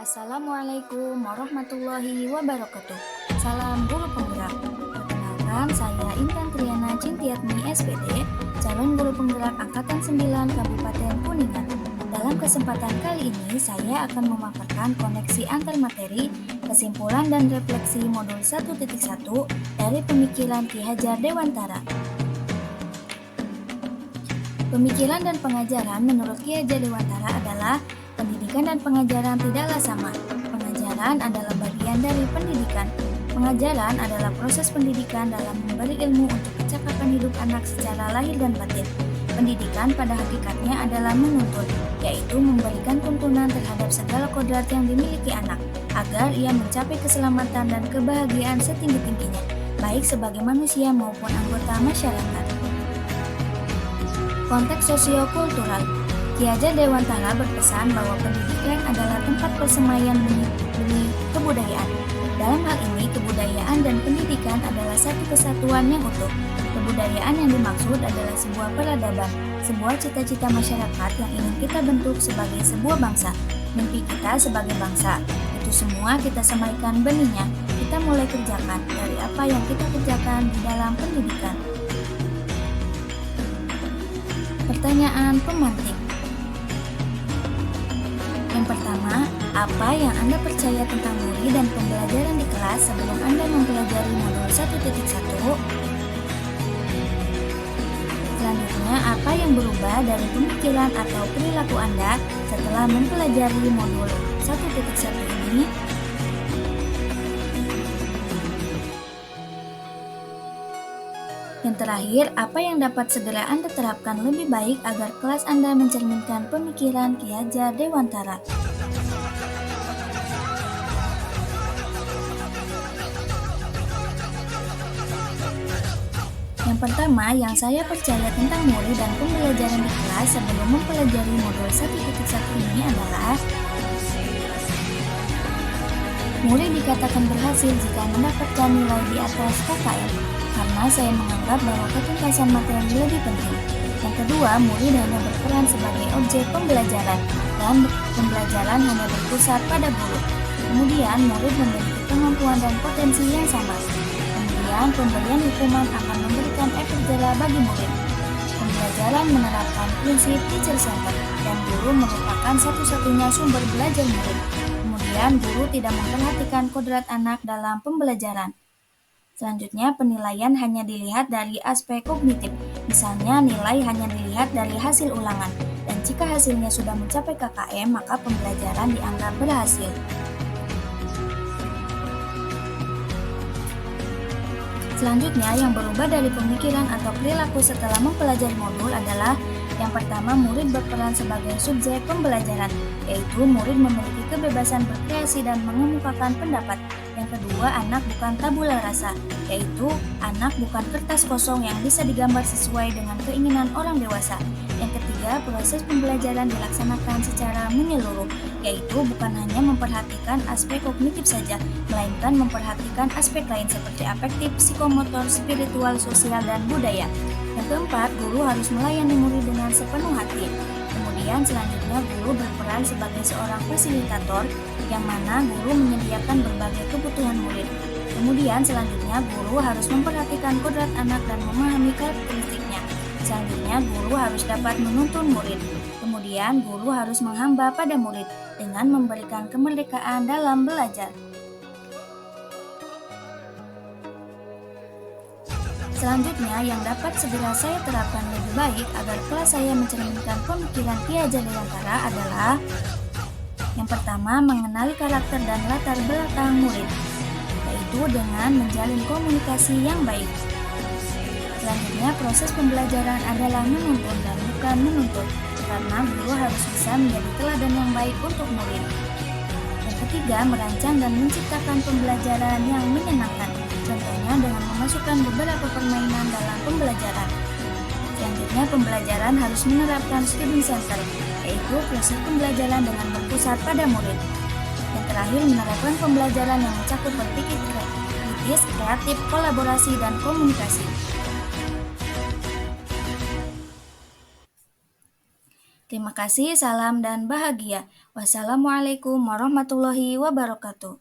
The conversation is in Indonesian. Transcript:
Assalamualaikum warahmatullahi wabarakatuh. Salam guru penggerak. Perkenalkan, saya Intan Triana Cintiatmi SPD, calon guru penggerak Angkatan 9 Kabupaten Kuningan. Dalam kesempatan kali ini, saya akan memaparkan koneksi antar materi, kesimpulan dan refleksi modul 1.1 dari pemikiran Ki Hajar Dewantara. Pemikiran dan pengajaran menurut Ki Hajar Dewantara adalah pendidikan dan pengajaran tidaklah sama. Pengajaran adalah bagian dari pendidikan. Pengajaran adalah proses pendidikan dalam memberi ilmu untuk kecakapan hidup anak secara lahir dan batin. Pendidikan pada hakikatnya adalah menuntun, yaitu memberikan tuntunan terhadap segala kodrat yang dimiliki anak, agar ia mencapai keselamatan dan kebahagiaan setinggi-tingginya, baik sebagai manusia maupun anggota masyarakat. Konteks sosiokultural. Ki Hajar Dewantara berpesan bahwa pendidikan adalah tempat persemaian benih kebudayaan. Dalam hal ini, kebudayaan dan pendidikan adalah satu kesatuan yang utuh. Kebudayaan yang dimaksud adalah sebuah peradaban, sebuah cita-cita masyarakat yang ingin kita bentuk sebagai sebuah bangsa. Mimpi kita sebagai bangsa, itu semua kita semaikan benihnya. Kita mulai kerjakan dari apa yang kita kerjakan di dalam pendidikan. Pertanyaan pemantik. Yang pertama, apa yang Anda percaya tentang Muri dan pembelajaran di kelas sebelum Anda mempelajari modul 1.1? Selanjutnya, apa yang berubah dari pemikiran atau perilaku Anda setelah mempelajari modul 1.1 ini? Yang terakhir, apa yang dapat segera Anda terapkan lebih baik agar kelas Anda mencerminkan pemikiran Ki Hajar Dewantara? Yang pertama, yang saya percaya tentang Muri dan pembelajaran di kelas sebelum mempelajari modul 1.1 ini adalah Muri dikatakan berhasil jika mendapatkan nilai di atas KKM, karena saya menganggap bahwa ketuntasan materi lebih penting. Yang kedua, murid hanya berperan sebagai objek pembelajaran, dan pembelajaran hanya berpusat pada guru. Kemudian, murid memiliki kemampuan dan potensi yang sama. Kemudian, pemberian hukuman akan memberikan efek jera bagi murid. Pembelajaran menerapkan prinsip teacher center, dan guru merupakan satu-satunya sumber belajar murid. Kemudian, guru tidak memperhatikan kodrat anak dalam pembelajaran. Selanjutnya, penilaian hanya dilihat dari aspek kognitif. Misalnya, nilai hanya dilihat dari hasil ulangan. Dan jika hasilnya sudah mencapai KKM, maka pembelajaran dianggap berhasil. Selanjutnya, yang berubah dari pemikiran atau perilaku setelah mempelajari modul adalah yang pertama, murid berperan sebagai subjek pembelajaran, yaitu murid memiliki kebebasan berkreasi dan mengemukakan pendapat. Yang kedua, anak bukan tabula rasa, yaitu anak bukan kertas kosong yang bisa digambar sesuai dengan keinginan orang dewasa. Yang ketiga, proses pembelajaran dilaksanakan secara menyeluruh, yaitu bukan hanya memperhatikan aspek kognitif saja, melainkan memperhatikan aspek lain seperti afektif, psikomotor, spiritual, sosial, dan budaya. Yang keempat, guru harus melayani murid dengan sepenuh hati. Kemudian selanjutnya guru berperan sebagai seorang fasilitator yang mana guru menyediakan berbagai kebutuhan murid. Kemudian selanjutnya guru harus memperhatikan kodrat anak dan memahami karakteristiknya. Selanjutnya guru harus dapat menuntun murid. Kemudian guru harus menghamba pada murid dengan memberikan kemerdekaan dalam belajar. Selanjutnya, yang dapat segera saya terapkan lebih baik agar kelas saya mencerminkan pemikiran Ki Hajar Dewantara adalah yang pertama, mengenali karakter dan latar belakang murid, yaitu dengan menjalin komunikasi yang baik. Selanjutnya, proses pembelajaran adalah menuntun dan bukan menuntut, karena guru harus bisa menjadi teladan yang baik untuk murid. Yang ketiga, merancang dan menciptakan pembelajaran yang menyenangkan, contohnya dengan memasukkan beberapa permainan dalam pembelajaran. Selanjutnya, pembelajaran harus menerapkan student center, yaitu proses pembelajaran dengan berpusat pada murid. Yang terakhir, menerapkan pembelajaran yang mencakup berpikir kritis, kreatif, kolaborasi, dan komunikasi. Terima kasih, salam dan bahagia. Wassalamualaikum warahmatullahi wabarakatuh.